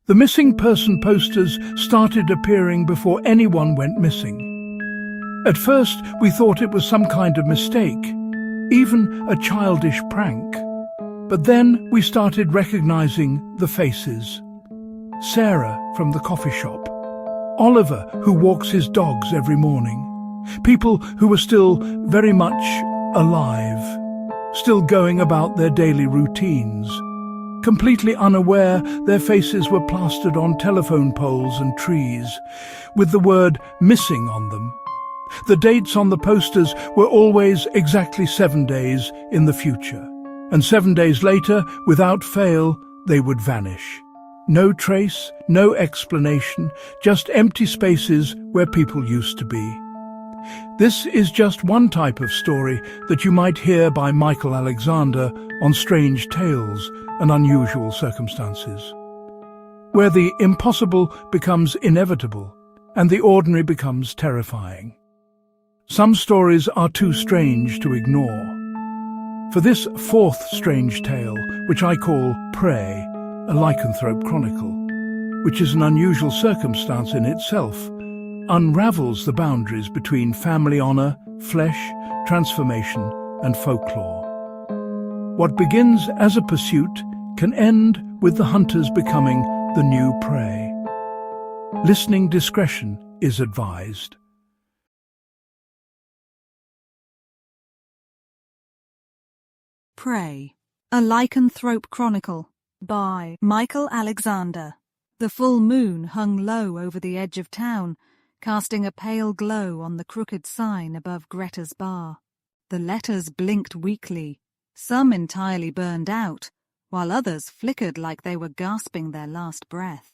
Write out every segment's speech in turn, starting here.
The missing person posters started appearing before anyone went missing. At first, we thought it was some kind of mistake, even a childish prank. But then we started recognizing the faces. Sarah from the coffee shop. Oliver, who walks his dogs every morning. People who were still very much alive, still going about their daily routines. Completely unaware, their faces were plastered on telephone poles and trees, with the word missing on them. The dates on the posters were always exactly 7 days in the future, and 7 days later, without fail, they would vanish. No trace, no explanation, just empty spaces where people used to be. This is just one type of story that you might hear by Michael Alexander on Strange Tales and Unusual Circumstances, where the impossible becomes inevitable and the ordinary becomes terrifying. Some stories are too strange to ignore. For this fourth strange tale, which I call Prey, a Lycanthrope Chronicle, which is an unusual circumstance in itself, unravels the boundaries between family honor, flesh, transformation, and folklore. What begins as a pursuit can end with the hunters becoming the new prey. Listening discretion is advised. Prey, a Lycanthrope Chronicle by Michael Alexander. The full moon hung low over the edge of town, casting a pale glow on the crooked sign above Greta's bar. The letters blinked weakly, some entirely burned out, while others flickered like they were gasping their last breath.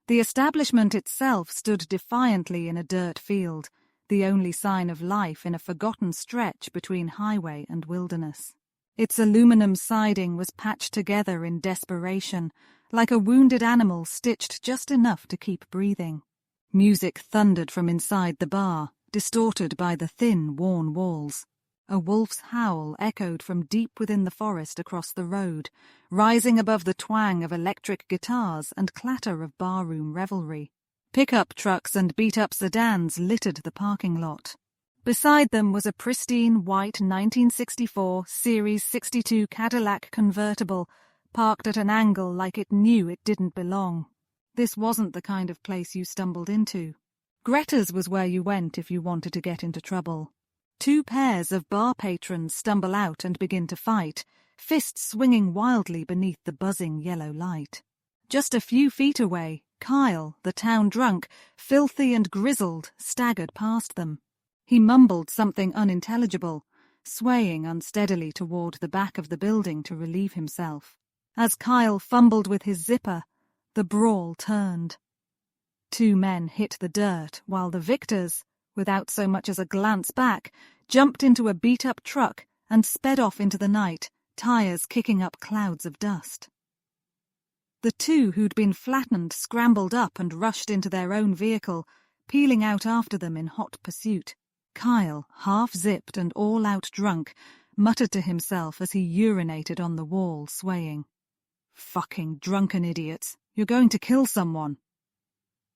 The establishment itself stood defiantly in a dirt field, the only sign of life in a forgotten stretch between highway and wilderness. Its aluminum siding was patched together in desperation, like a wounded animal stitched just enough to keep breathing. Music thundered from inside the bar, distorted by the thin, worn walls. A wolf's howl echoed from deep within the forest across the road, rising above the twang of electric guitars and clatter of barroom revelry. Pickup trucks and beat-up sedans littered the parking lot. Beside them was a pristine white 1964 Series 62 Cadillac convertible, parked at an angle like it knew it didn't belong. This wasn't the kind of place you stumbled into. Greta's was where you went if you wanted to get into trouble. Two pairs of bar patrons stumble out and begin to fight, fists swinging wildly beneath the buzzing yellow light. Just a few feet away, Kyle, the town drunk, filthy and grizzled, staggered past them. He mumbled something unintelligible, swaying unsteadily toward the back of the building to relieve himself. As Kyle fumbled with his zipper, the brawl turned. Two men hit the dirt, while the victors, without so much as a glance back, jumped into a beat-up truck and sped off into the night, tires kicking up clouds of dust. The two who'd been flattened scrambled up and rushed into their own vehicle, peeling out after them in hot pursuit. Kyle, half-zipped and all-out drunk, muttered to himself as he urinated on the wall, swaying. "Fucking drunken idiots. You're going to kill someone."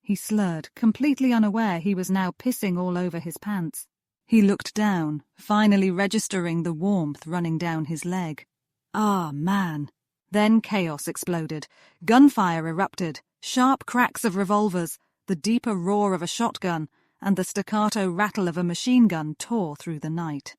He slurred, completely unaware he was now pissing all over his pants. He looked down, finally registering the warmth running down his leg. Ah, man. Then chaos exploded. Gunfire erupted, sharp cracks of revolvers, the deeper roar of a shotgun, and the staccato rattle of a machine gun tore through the night.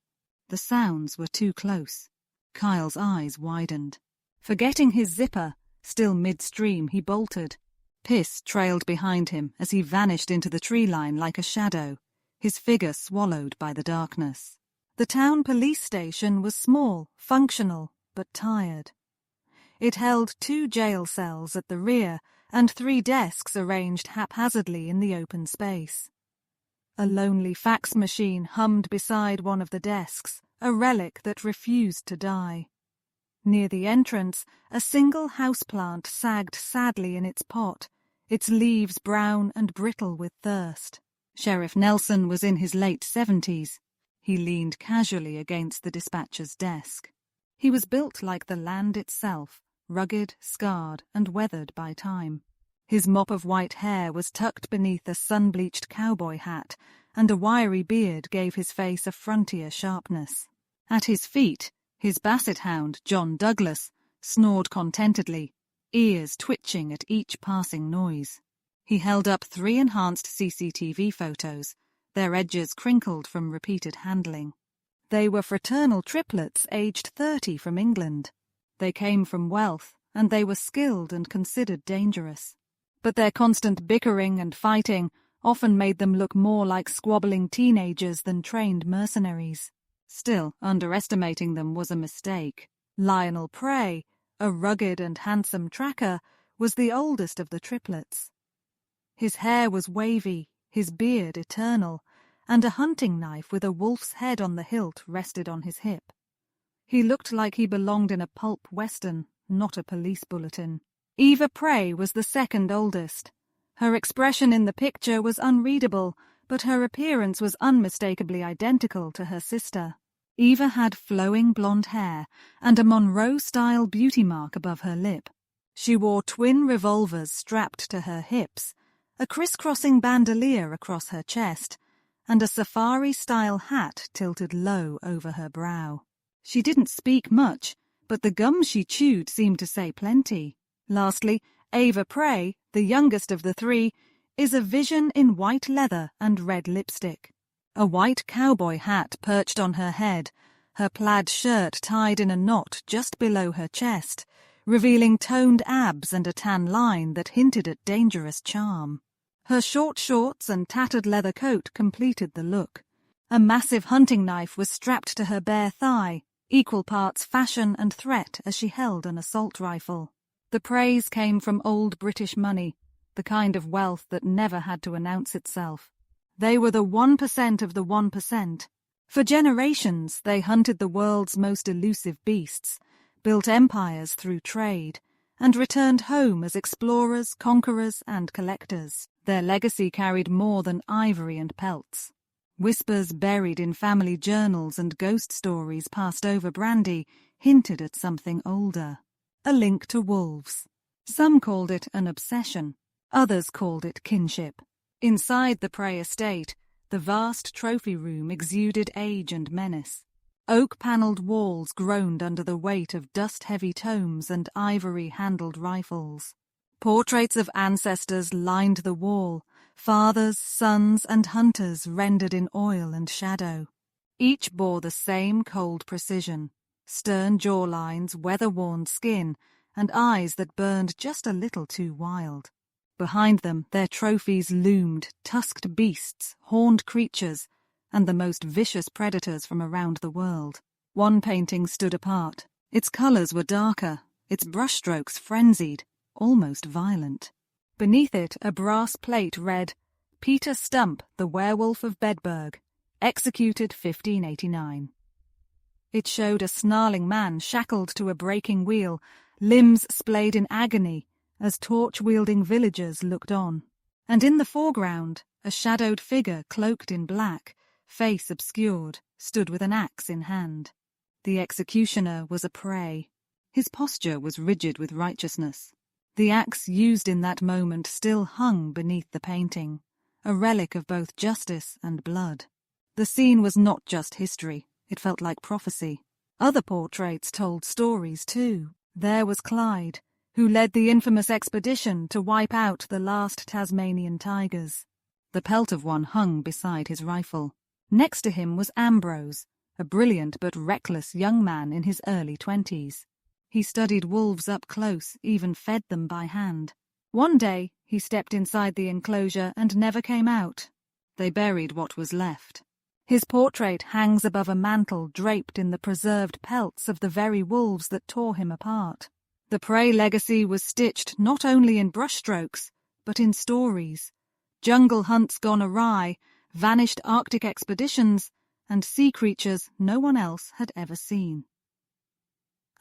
The sounds were too close. Kyle's eyes widened. Forgetting his zipper, still midstream, he bolted. Piss trailed behind him as he vanished into the tree line like a shadow, his figure swallowed by the darkness. The town police station was small, functional, but tired. It held 2 jail cells at the rear and 3 desks arranged haphazardly in the open space. A lonely fax machine hummed beside one of the desks, a relic that refused to die. Near the entrance, a single houseplant sagged sadly in its pot, its leaves brown and brittle with thirst. Sheriff Nelson was in his late 70s. He leaned casually against the dispatcher's desk. He was built like the land itself, rugged, scarred, and weathered by time. His mop of white hair was tucked beneath a sun-bleached cowboy hat, and a wiry beard gave his face a frontier sharpness. At his feet, his basset hound, John Douglas, snored contentedly, ears twitching at each passing noise. He held up 3 enhanced CCTV photos, their edges crinkled from repeated handling. They were fraternal triplets aged 30 from England. They came from wealth, and they were skilled and considered dangerous. But their constant bickering and fighting often made them look more like squabbling teenagers than trained mercenaries. Still, underestimating them was a mistake. Lionel Prey, a rugged and handsome tracker, was the oldest of the triplets. His hair was wavy, his beard eternal, and a hunting knife with a wolf's head on the hilt rested on his hip. He looked like he belonged in a pulp western, not a police bulletin. Eva Prey was the second oldest. Her expression in the picture was unreadable, but her appearance was unmistakably identical to her sister. Eva had flowing blonde hair and a Monroe-style beauty mark above her lip. She wore twin revolvers strapped to her hips, a crisscrossing bandolier across her chest, and a safari-style hat tilted low over her brow. She didn't speak much, but the gum she chewed seemed to say plenty. Lastly, Eva Prey, the youngest of the 3, is a vision in white leather and red lipstick. A white cowboy hat perched on her head, her plaid shirt tied in a knot just below her chest, revealing toned abs and a tan line that hinted at dangerous charm. Her short shorts and tattered leather coat completed the look. A massive hunting knife was strapped to her bare thigh, equal parts fashion and threat as she held an assault rifle. The praise came from old British money, the kind of wealth that never had to announce itself. They were the 1% of the 1%. For generations, they hunted the world's most elusive beasts, built empires through trade, and returned home as explorers, conquerors, and collectors. Their legacy carried more than ivory and pelts. Whispers buried in family journals and ghost stories passed over brandy hinted at something older. A link to wolves. Some called it an obsession. Others called it kinship. Inside the Prey estate, the vast trophy room exuded age and menace. Oak-panelled walls groaned under the weight of dust-heavy tomes and ivory-handled rifles. Portraits of ancestors lined the wall, fathers, sons, and hunters rendered in oil and shadow. Each bore the same cold precision, stern jawlines, weather-worn skin, and eyes that burned just a little too wild. Behind them, their trophies loomed, tusked beasts, horned creatures, and the most vicious predators from around the world. One painting stood apart. Its colours were darker, its brushstrokes frenzied, almost violent. Beneath it, a brass plate read, "Peter Stump, the Werewolf of Bedburg, executed 1589. It showed a snarling man shackled to a breaking wheel, limbs splayed in agony, as torch-wielding villagers looked on. And in the foreground, a shadowed figure cloaked in black, face obscured, stood with an axe in hand. The executioner was a prey. His posture was rigid with righteousness. The axe used in that moment still hung beneath the painting, a relic of both justice and blood. The scene was not just history, it felt like prophecy. Other portraits told stories too. There was Clyde, who led the infamous expedition to wipe out the last Tasmanian tigers. The pelt of one hung beside his rifle. Next to him was Ambrose, a brilliant but reckless young man in his early 20s. He studied wolves up close, even fed them by hand. One day, he stepped inside the enclosure and never came out. They buried what was left. His portrait hangs above a mantel draped in the preserved pelts of the very wolves that tore him apart. The Prey legacy was stitched not only in brushstrokes, but in stories. Jungle hunts gone awry, vanished Arctic expeditions, and sea creatures no one else had ever seen.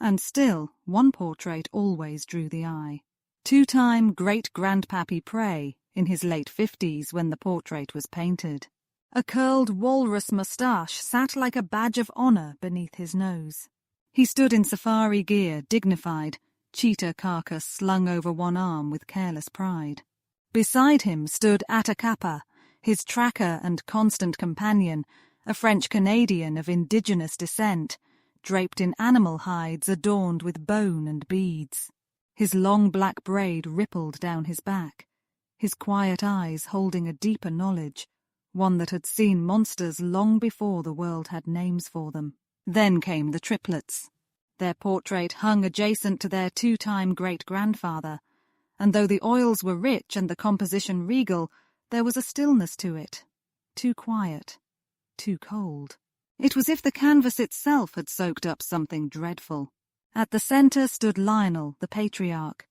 And still, one portrait always drew the eye. Two-time great-grandpappy Prey, in his late 50s when the portrait was painted. A curled walrus moustache sat like a badge of honor beneath his nose. He stood in safari gear, dignified, cheetah carcass slung over one arm with careless pride. Beside him stood Atacapa, his tracker and constant companion, a French-Canadian of indigenous descent, draped in animal hides adorned with bone and beads. His long black braid rippled down his back, his quiet eyes holding a deeper knowledge, one that had seen monsters long before the world had names for them. Then came the triplets. Their portrait hung adjacent to their two-time great-grandfather, and though the oils were rich and the composition regal, there was a stillness to it, too quiet, too cold. It was as if the canvas itself had soaked up something dreadful. At the centre stood Lionel, the patriarch,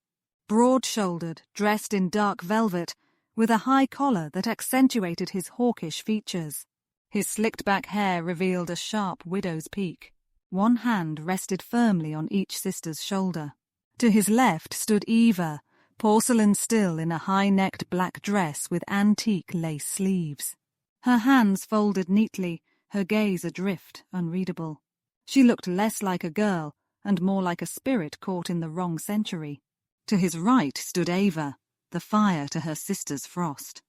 broad-shouldered, dressed in dark velvet, with a high collar that accentuated his hawkish features. His slicked-back hair revealed a sharp widow's peak. One hand rested firmly on each sister's shoulder. To his left stood Eva, porcelain still in a high-necked black dress with antique lace sleeves. Her hands folded neatly, her gaze adrift, unreadable. She looked less like a girl and more like a spirit caught in the wrong century. To his right stood Ava, the fire to her sister's frost.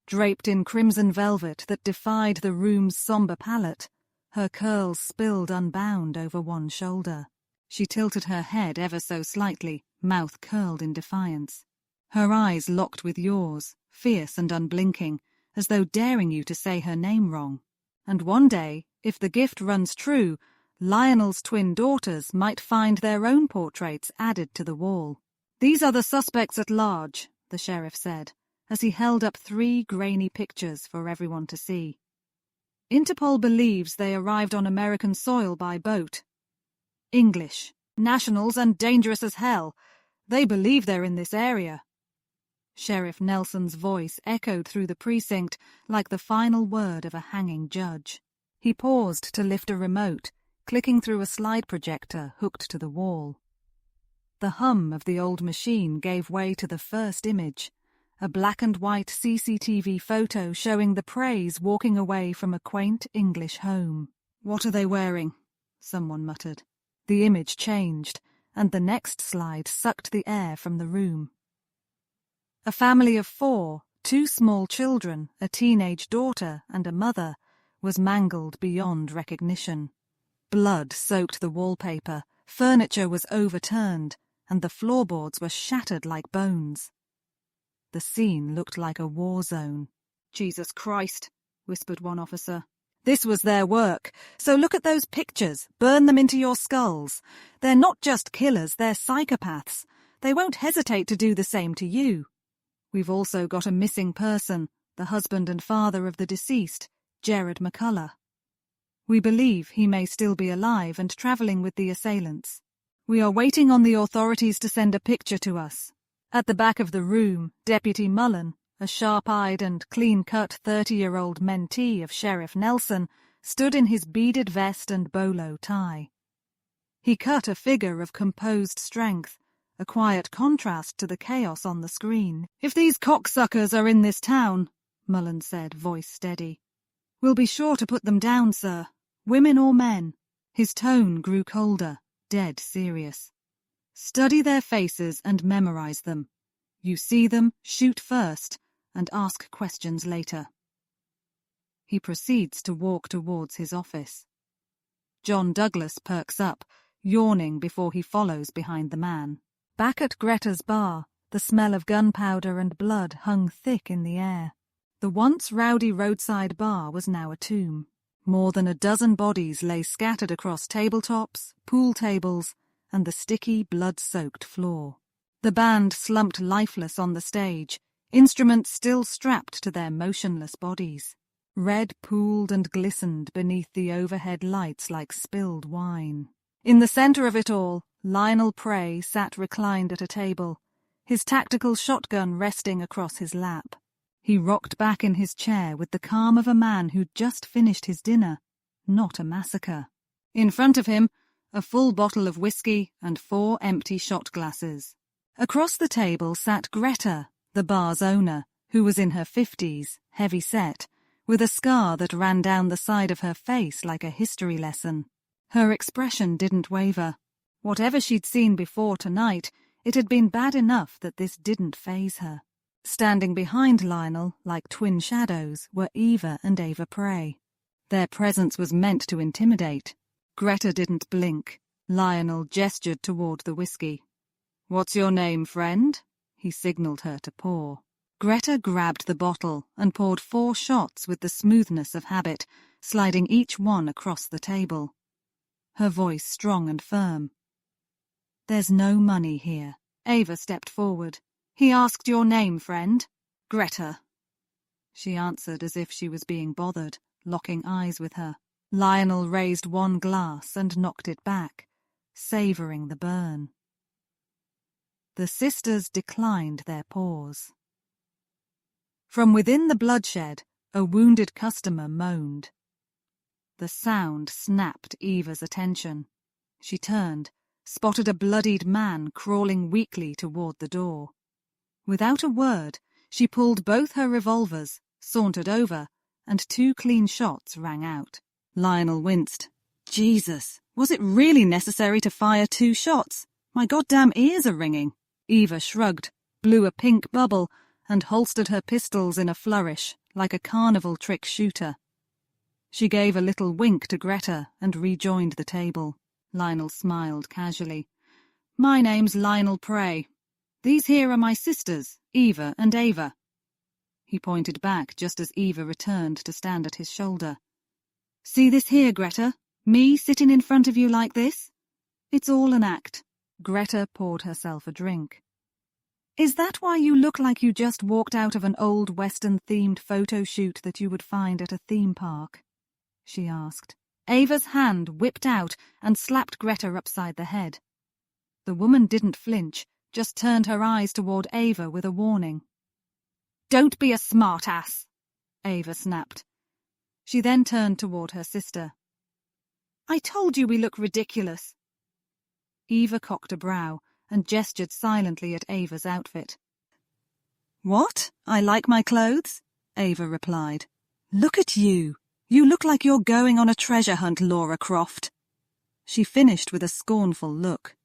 Draped in crimson velvet that defied the room's sombre palette, her curls spilled unbound over one shoulder. She tilted her head ever so slightly, mouth curled in defiance. Her eyes locked with yours, fierce and unblinking, as though daring you to say her name wrong. And one day, if the gift runs true, Lionel's twin daughters might find their own portraits added to the wall. "These are the suspects at large," the sheriff said, as he held up 3 grainy pictures for everyone to see. "Interpol believes they arrived on American soil by boat. English, nationals and dangerous as hell. They believe they're in this area." Sheriff Nelson's voice echoed through the precinct like the final word of a hanging judge. He paused to lift a remote, clicking through a slide projector hooked to the wall. The hum of the old machine gave way to the first image, a black-and-white CCTV photo showing the Preys walking away from a quaint English home. "What are they wearing?" someone muttered. The image changed, and the next slide sucked the air from the room. A family of 4, 2 small children, a teenage daughter and a mother, was mangled beyond recognition. Blood soaked the wallpaper, furniture was overturned, and the floorboards were shattered like bones. The scene looked like a war zone. "Jesus Christ," whispered one officer. "This was their work, so look at those pictures, burn them into your skulls. They're not just killers, they're psychopaths. They won't hesitate to do the same to you. We've also got a missing person, the husband and father of the deceased, Jared McCullough. We believe he may still be alive and travelling with the assailants. We are waiting on the authorities to send a picture to us." At the back of the room, Deputy Mullen, a sharp-eyed and clean-cut 30-year-old mentee of Sheriff Nelson, stood in his beaded vest and bolo tie. He cut a figure of composed strength, a quiet contrast to the chaos on the screen. "If these cocksuckers are in this town," Mullen said, voice steady, "we'll be sure to put them down, sir, women or men." His tone grew colder, dead serious. "Study their faces and memorize them. You see them, shoot first, and ask questions later." He proceeds to walk towards his office. John Douglas perks up, yawning before he follows behind the man. Back at Greta's bar, the smell of gunpowder and blood hung thick in the air. The once rowdy roadside bar was now a tomb. More than a dozen bodies lay scattered across tabletops, pool tables, and the sticky, blood-soaked floor. The band slumped lifeless on the stage, instruments still strapped to their motionless bodies. Red pooled and glistened beneath the overhead lights like spilled wine. In the centre of it all, Lionel Prey sat reclined at a table, his tactical shotgun resting across his lap. He rocked back in his chair with the calm of a man who'd just finished his dinner, not a massacre. In front of him, a full bottle of whiskey and 4 empty shot glasses. Across the table sat Greta, the bar's owner, who was in her 50s, heavy-set, with a scar that ran down the side of her face like a history lesson. Her expression didn't waver. Whatever she'd seen before tonight, It had been bad enough that this didn't faze her. Standing behind Lionel, like twin shadows, were Eva and Ava Prey. Their presence was meant to intimidate. Greta didn't blink. Lionel gestured toward the whiskey. "What's your name, friend?" He signaled her to pour. Greta grabbed the bottle and poured 4 shots with the smoothness of habit, sliding each one across the table. Her voice strong and firm. "There's no money here." Ava stepped forward. "He asked your name, friend." "Greta." She answered as if she was being bothered, locking eyes with her. Lionel raised one glass and knocked it back, savoring the burn. The sisters declined their pause. From within the bloodshed, a wounded customer moaned. The sound snapped Eva's attention. She turned, spotted a bloodied man crawling weakly toward the door. Without a word, she pulled both her revolvers, sauntered over, and 2 clean shots rang out. Lionel winced. Jesus, was it really necessary to fire 2 shots? My goddamn ears are ringing. Eva shrugged, blew a pink bubble, and holstered her pistols in a flourish, like a carnival trick shooter. She gave a little wink to Greta and rejoined the table. Lionel smiled casually. "My name's Lionel Prey. These here are my sisters, Eva and Ava." He pointed back just as Eva returned to stand at his shoulder. "See this here, Greta? Me sitting in front of you like this? It's all an act." Greta poured herself a drink. "Is that why you look like you just walked out of an old Western-themed photo shoot that you would find at a theme park?" she asked. Ava's hand whipped out and slapped Greta upside the head. The woman didn't flinch, just turned her eyes toward Ava with a warning. "Don't be a smartass," Ava snapped. She then turned toward her sister. "I told you we look ridiculous." Eva cocked a brow and gestured silently at Ava's outfit. "What? I like my clothes?" Ava replied. "Look at you. You look like you're going on a treasure hunt, Laura Croft." She finished with a scornful look.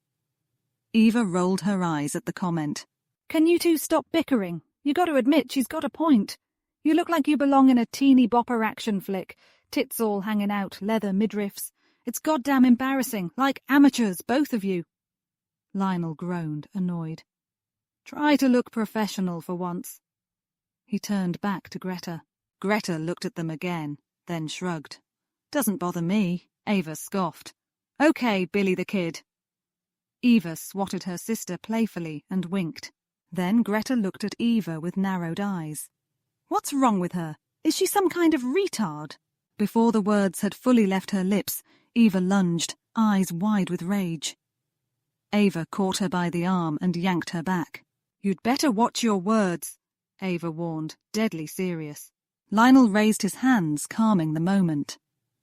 Eva rolled her eyes at the comment. "Can you two stop bickering? You got to admit she's got a point. You look like you belong in a teeny bopper action flick, tits all hanging out, leather midriffs. It's goddamn embarrassing, like amateurs, both of you." Lionel groaned, annoyed. "Try to look professional for once." He turned back to Greta. Greta looked at them again, then shrugged. "Doesn't bother me," Ava scoffed. "Okay, Billy the Kid." Eva swatted her sister playfully and winked. Then Greta looked at Eva with narrowed eyes. "What's wrong with her? Is she some kind of retard?" Before the words had fully left her lips, Eva lunged, eyes wide with rage. Ava caught her by the arm and yanked her back. "You'd better watch your words," Ava warned, deadly serious. Lionel raised his hands, calming the moment.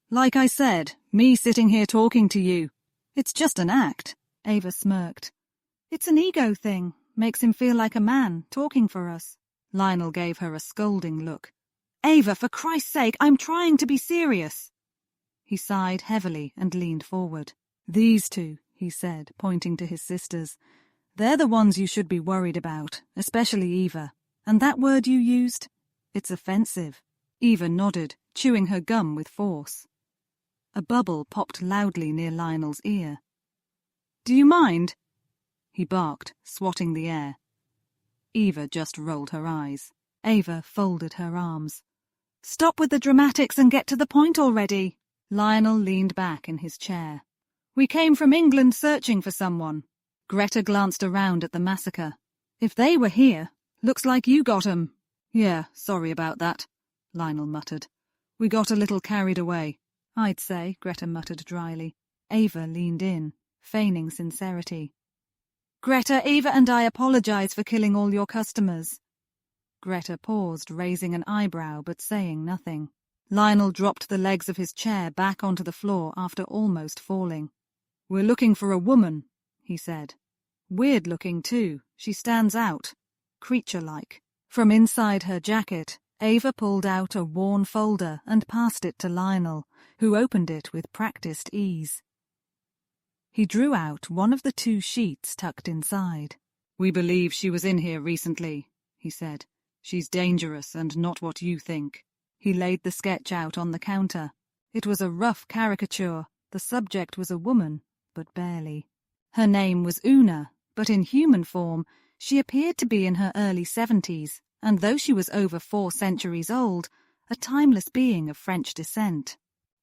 "Like I said, me sitting here talking to you. It's just an act." Ava smirked. "It's an ego thing. Makes him feel like a man, talking for us." Lionel gave her a scolding look. "Ava, for Christ's sake, I'm trying to be serious." He sighed heavily and leaned forward. "These two," he said, pointing to his sisters. "They're the ones you should be worried about, especially Eva. And that word you used? It's offensive." Eva nodded, chewing her gum with force. A bubble popped loudly near Lionel's ear. "Do you mind?" he barked, swatting the air. Eva just rolled her eyes. Ava folded her arms. "Stop with the dramatics and get to the point already." Lionel leaned back in his chair. "We came from England searching for someone." Greta glanced around at the massacre. "If they were here, looks like you got 'em." "Yeah, sorry about that," Lionel muttered. "We got a little carried away." "I'd say," Greta muttered dryly. Ava leaned in, feigning sincerity. "Greta, Eva and I apologize for killing all your customers." Greta paused, raising an eyebrow but saying nothing. Lionel dropped the legs of his chair back onto the floor after almost falling. "We're looking for a woman," he said. "Weird looking, too. She stands out. Creature-like." From inside her jacket, Ava pulled out a worn folder and passed it to Lionel, who opened it with practiced ease. He drew out one of the 2 sheets tucked inside. "We believe she was in here recently," he said. "She's dangerous and not what you think." He laid the sketch out on the counter. It was a rough caricature. The subject was a woman, but barely. Her name was Una, but in human form she appeared to be in her early 70s, and though she was over 4 centuries old, a timeless being of French descent.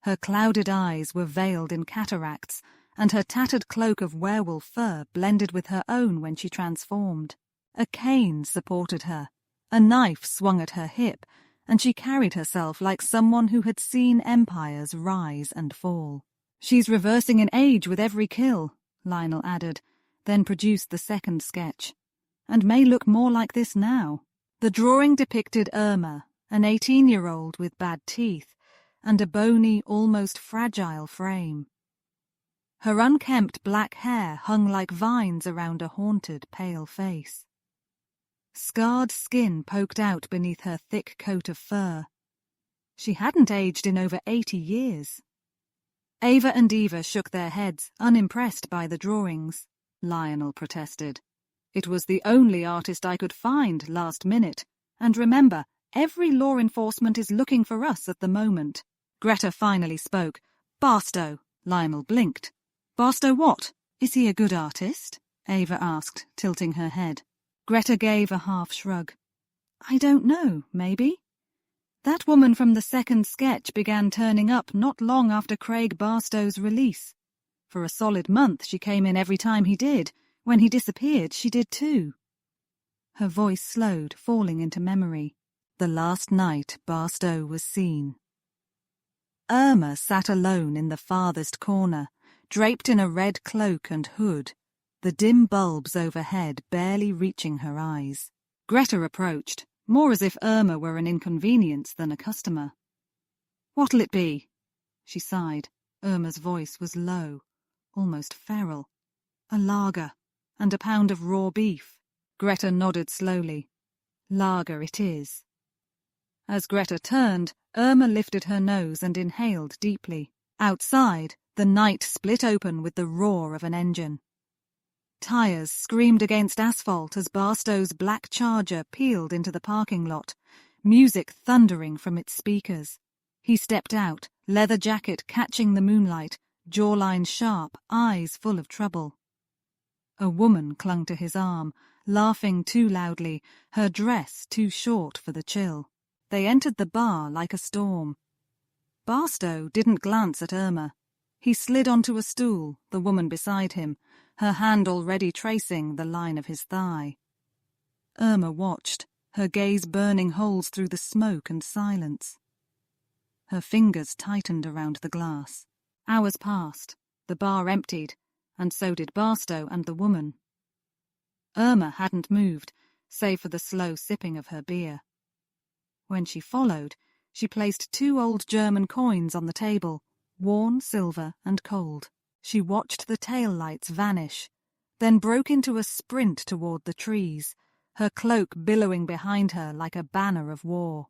Her clouded eyes were veiled in cataracts, and her tattered cloak of werewolf fur blended with her own when she transformed. A cane supported her, a knife swung at her hip, and she carried herself like someone who had seen empires rise and fall. "She's reversing in age with every kill," Lionel added, then produced the second sketch. "And may look more like this now." The drawing depicted Irma, an 18-year-old with bad teeth, and a bony, almost fragile frame. Her unkempt black hair hung like vines around a haunted, pale face. Scarred skin poked out beneath her thick coat of fur. She hadn't aged in over 80 years. Ava and Eva shook their heads, unimpressed by the drawings. Lionel protested. "It was the only artist I could find last minute, and remember, every law enforcement is looking for us at the moment." Greta finally spoke. "Barstow." Lionel blinked. "Barstow what? Is he a good artist?" Ava asked, tilting her head. Greta gave a half shrug. "I don't know, maybe. That woman from the second sketch began turning up not long after Craig Barstow's release. For a solid month she came in every time he did. When he disappeared, she did too." Her voice slowed, falling into memory. The last night Barstow was seen. Irma sat alone in the farthest corner, draped in a red cloak and hood, the dim bulbs overhead barely reaching her eyes. Greta approached, more as if Irma were an inconvenience than a customer. "What'll it be?" She sighed. Irma's voice was low, almost feral. "A lager, and a pound of raw beef." Greta nodded slowly. "Lager it is." As Greta turned, Irma lifted her nose and inhaled deeply. Outside, the night split open with the roar of an engine. Tires screamed against asphalt as Barstow's black Charger peeled into the parking lot, music thundering from its speakers. He stepped out, leather jacket catching the moonlight, jawline sharp, eyes full of trouble. A woman clung to his arm, laughing too loudly, her dress too short for the chill. They entered the bar like a storm. Barstow didn't glance at Irma. He slid onto a stool, the woman beside him, her hand already tracing the line of his thigh. Irma watched, her gaze burning holes through the smoke and silence. Her fingers tightened around the glass. Hours passed, the bar emptied, and so did Barstow and the woman. Irma hadn't moved, save for the slow sipping of her beer. When she followed, she placed 2 old German coins on the table, worn silver and cold. She watched the tail lights vanish, then broke into a sprint toward the trees, her cloak billowing behind her like a banner of war.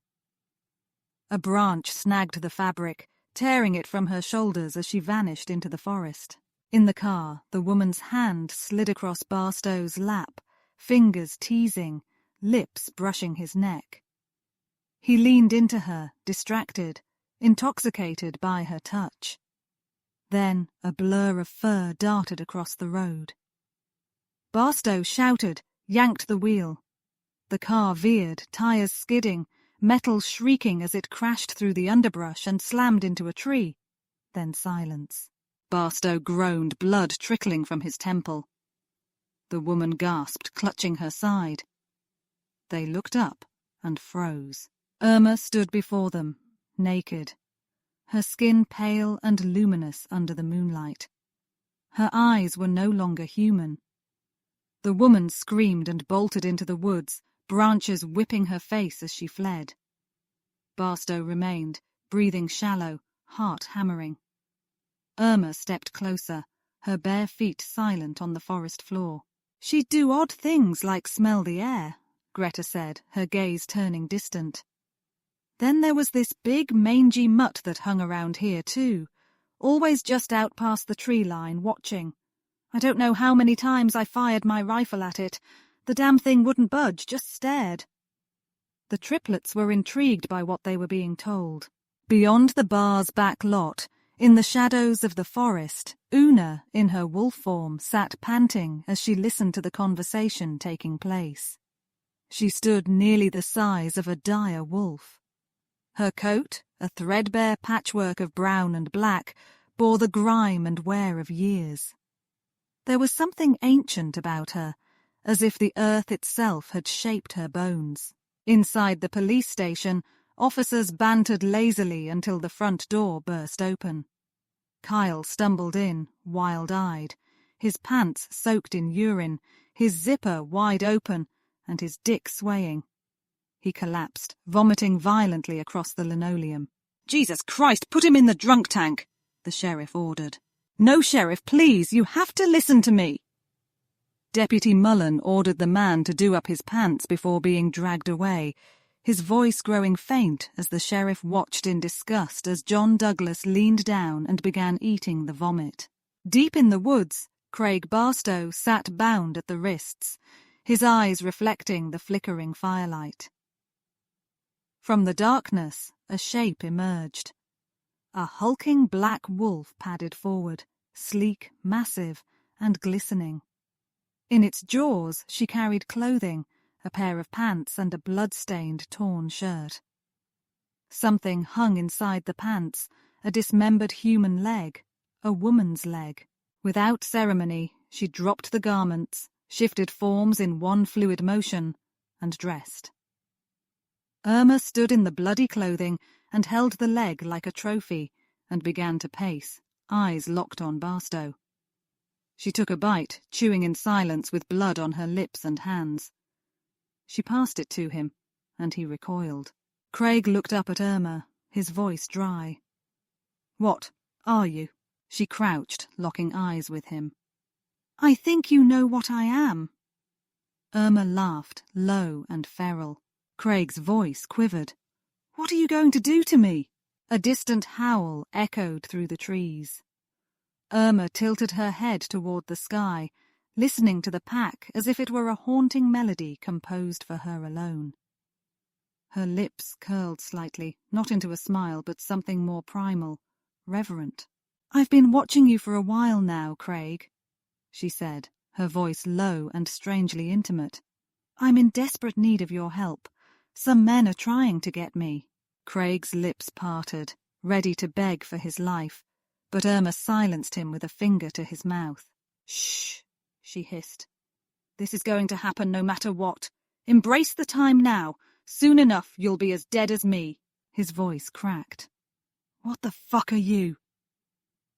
A branch snagged the fabric, tearing it from her shoulders as she vanished into the forest. In the car, the woman's hand slid across Barstow's lap, fingers teasing, lips brushing his neck. He leaned into her, distracted, intoxicated by her touch. Then a blur of fur darted across the road. Barstow shouted, yanked the wheel. The car veered, tires skidding, metal shrieking as it crashed through the underbrush and slammed into a tree. Then silence. Barstow groaned, blood trickling from his temple. The woman gasped, clutching her side. They looked up and froze. Irma stood before them, naked, her skin pale and luminous under the moonlight. Her eyes were no longer human. The woman screamed and bolted into the woods, branches whipping her face as she fled. Barstow remained, breathing shallow, heart hammering. Irma stepped closer, her bare feet silent on the forest floor. "She'd do odd things like smell the air," Greta said, her gaze turning distant. "Then there was this big mangy mutt that hung around here too, always just out past the tree line, watching. I don't know how many times I fired my rifle at it, The damn thing wouldn't budge, just stared. The triplets were intrigued by what they were being told. Beyond the bar's back lot, in the shadows of the forest, Una, in her wolf form, sat panting as she listened to the conversation taking place. She stood nearly the size of a dire wolf. Her coat, a threadbare patchwork of brown and black, bore the grime and wear of years. There was something ancient about her, as if the earth itself had shaped her bones. Inside the police station, officers bantered lazily until the front door burst open. Kyle stumbled in, wild-eyed, his pants soaked in urine, his zipper wide open, and his dick swaying. He collapsed, vomiting violently across the linoleum. "Jesus Christ, put him in the drunk tank," the sheriff ordered. "No, Sheriff, please, you have to listen to me." Deputy Mullen ordered the man to do up his pants before being dragged away, his voice growing faint as the sheriff watched in disgust as John Douglas leaned down and began eating the vomit. Deep in the woods, Craig Barstow sat bound at the wrists, his eyes reflecting the flickering firelight. From the darkness, a shape emerged. A hulking black wolf padded forward, sleek, massive, and glistening. In its jaws she carried clothing, a pair of pants and a blood-stained, torn shirt. Something hung inside the pants, a dismembered human leg, a woman's leg. Without ceremony, she dropped the garments, shifted forms in one fluid motion, and dressed. Irma stood in the bloody clothing and held the leg like a trophy, and began to pace, eyes locked on Barstow. She took a bite, chewing in silence with blood on her lips and hands. She passed it to him, and he recoiled. Craig looked up at Irma, his voice dry. "What are you?" She crouched, locking eyes with him. "I think you know what I am." Irma laughed, low and feral. Craig's voice quivered. "What are you going to do to me?" A distant howl echoed through the trees. Irma tilted her head toward the sky, listening to the pack as if it were a haunting melody composed for her alone. Her lips curled slightly, not into a smile, but something more primal, reverent. "I've been watching you for a while now, Craig," she said, her voice low and strangely intimate. "I'm in desperate need of your help. Some men are trying to get me." Craig's lips parted, ready to beg for his life, but Irma silenced him with a finger to his mouth. "Shh," she hissed. "This is going to happen no matter what. Embrace the time now. Soon enough you'll be as dead as me." His voice cracked. "What the fuck are you?"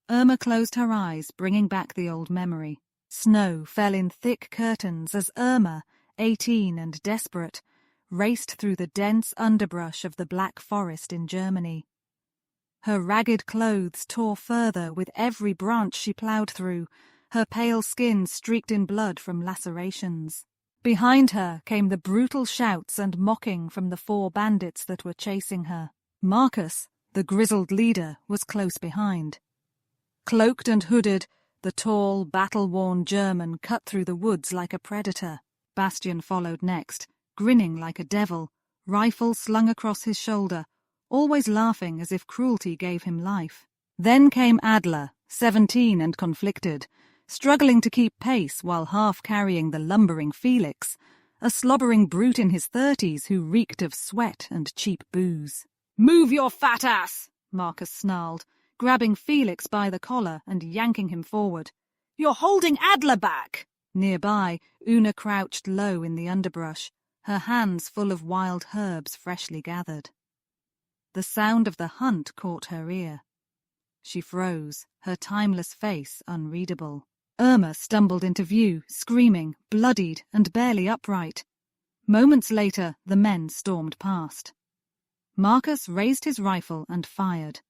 Irma closed her eyes, bringing back the old memory. Snow fell in thick curtains as Irma, 18 and desperate, raced through the dense underbrush of the Black Forest in Germany. Her ragged clothes tore further with every branch she ploughed through, her pale skin streaked in blood from lacerations. Behind her came the brutal shouts and mocking from the 4 bandits that were chasing her. Marcus, the grizzled leader, was close behind. Cloaked and hooded, the tall, battle-worn German cut through the woods like a predator. Bastian followed next, grinning like a devil, rifle slung across his shoulder, always laughing as if cruelty gave him life. Then came Adler, 17 and conflicted, struggling to keep pace while half-carrying the lumbering Felix, a slobbering brute in his 30s who reeked of sweat and cheap booze. "Move your fat ass!" Marcus snarled, grabbing Felix by the collar and yanking him forward. "You're holding Adler back!" Nearby, Una crouched low in the underbrush, her hands full of wild herbs freshly gathered. The sound of the hunt caught her ear. She froze, her timeless face unreadable. Irma stumbled into view, screaming, bloodied and barely upright. Moments later, the men stormed past. Marcus raised his rifle and fired.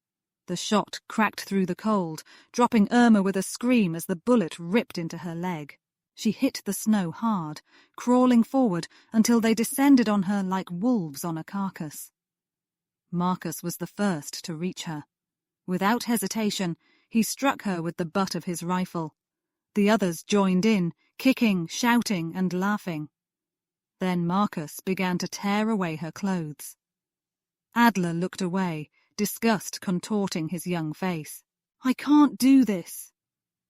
The shot cracked through the cold, dropping Irma with a scream as the bullet ripped into her leg. She hit the snow hard, crawling forward until they descended on her like wolves on a carcass. Marcus was the first to reach her. Without hesitation, he struck her with the butt of his rifle. The others joined in, kicking, shouting, and laughing. Then Marcus began to tear away her clothes. Adler looked away, disgust contorting his young face. "I can't do this,"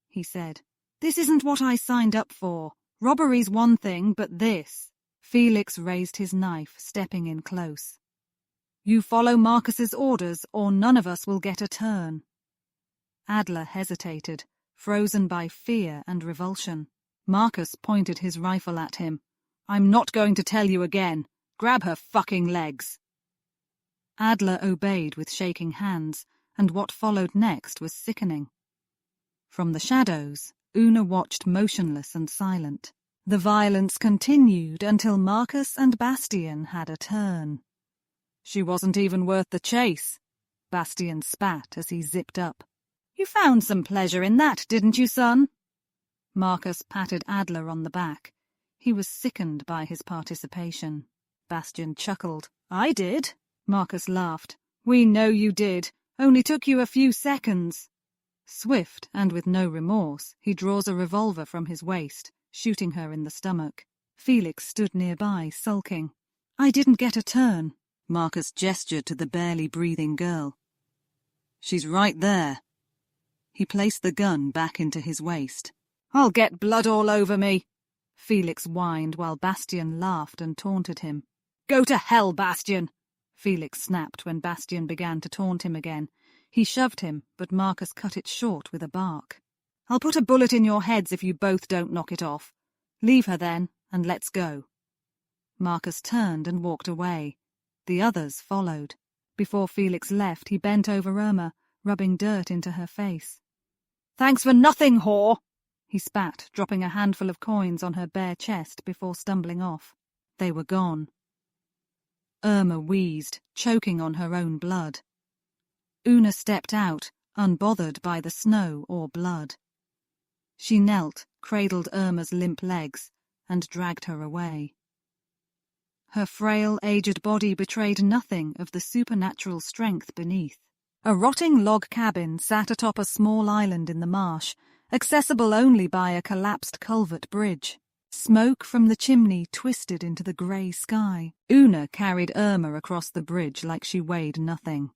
he said. "This isn't what I signed up for. Robbery's one thing, but this..." Felix raised his knife, stepping in close. "You follow Marcus's orders, or none of us will get a turn." Adler hesitated, frozen by fear and revulsion. Marcus pointed his rifle at him. "I'm not going to tell you again. Grab her fucking legs." Adler obeyed with shaking hands, and what followed next was sickening. From the shadows, Una watched motionless and silent. The violence continued until Marcus and Bastian had a turn. "She wasn't even worth the chase," Bastian spat as he zipped up. "You found some pleasure in that, didn't you, son?" Marcus patted Adler on the back. He was sickened by his participation. Bastian chuckled. "I did." Marcus laughed. "We know you did. Only took you a few seconds." Swift, and with no remorse, he draws a revolver from his waist, shooting her in the stomach. Felix stood nearby, sulking. "I didn't get a turn." Marcus gestured to the barely breathing girl. "She's right there." He placed the gun back into his waist. "I'll get blood all over me," Felix whined while Bastian laughed and taunted him. "Go to hell, Bastian!" Felix snapped when Bastian began to taunt him again. He shoved him, but Marcus cut it short with a bark. "I'll put a bullet in your heads if you both don't knock it off. Leave her then, and let's go." Marcus turned and walked away. The others followed. Before Felix left, he bent over Irma, rubbing dirt into her face. "Thanks for nothing, whore!" he spat, dropping a handful of coins on her bare chest before stumbling off. They were gone. Irma wheezed, choking on her own blood. Una stepped out, unbothered by the snow or blood. She knelt, cradled Irma's limp legs, and dragged her away. Her frail, aged body betrayed nothing of the supernatural strength beneath. A rotting log cabin sat atop a small island in the marsh, accessible only by a collapsed culvert bridge. Smoke from the chimney twisted into the grey sky. Una carried Irma across the bridge like she weighed nothing.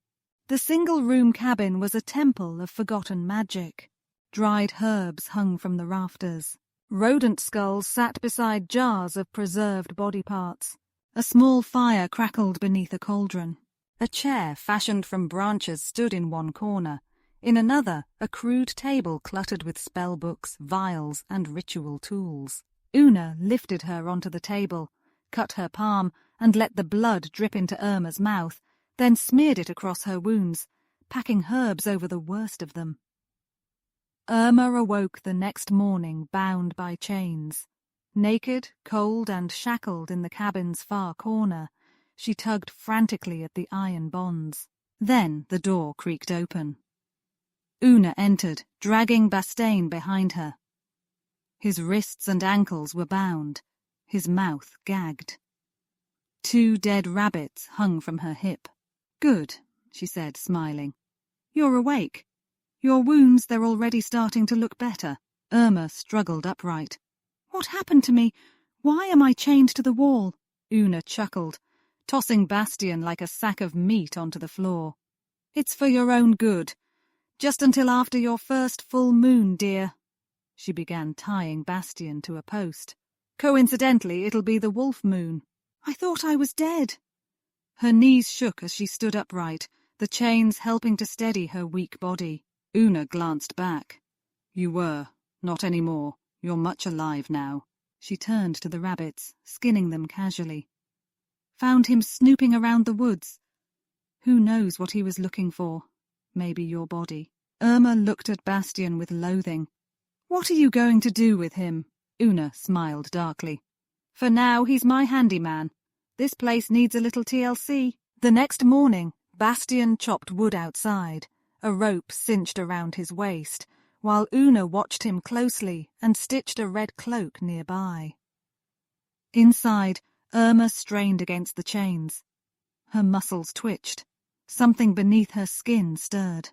The single-room cabin was a temple of forgotten magic. Dried herbs hung from the rafters. Rodent skulls sat beside jars of preserved body parts. A small fire crackled beneath a cauldron. A chair fashioned from branches stood in one corner. In another, a crude table cluttered with spellbooks, vials, and ritual tools. Una lifted her onto the table, cut her palm, and let the blood drip into Irma's mouth, then smeared it across her wounds, packing herbs over the worst of them. Irma awoke the next morning bound by chains. Naked, cold, and shackled in the cabin's far corner, she tugged frantically at the iron bonds. Then the door creaked open. Una entered, dragging Bastian behind her. His wrists and ankles were bound, his mouth gagged. 2 dead rabbits hung from her hip. "Good," she said, smiling. "You're awake. Your wounds, they're already starting to look better." Irma struggled upright. "What happened to me? Why am I chained to the wall?" Una chuckled, tossing Bastian like a sack of meat onto the floor. "It's for your own good. Just until after your first full moon, dear." She began tying Bastian to a post. "Coincidentally, it'll be the wolf moon." "I thought I was dead." Her knees shook as she stood upright, the chains helping to steady her weak body. Una glanced back. "You were. Not anymore. You're much alive now." She turned to the rabbits, skinning them casually. "Found him snooping around the woods. Who knows what he was looking for? Maybe your body." Irma looked at Bastian with loathing. "What are you going to do with him?" Una smiled darkly. "For now, he's my handyman. This place needs a little TLC." The next morning, Bastian chopped wood outside, a rope cinched around his waist, while Una watched him closely and stitched a red cloak nearby. Inside, Irma strained against the chains. Her muscles twitched. Something beneath her skin stirred.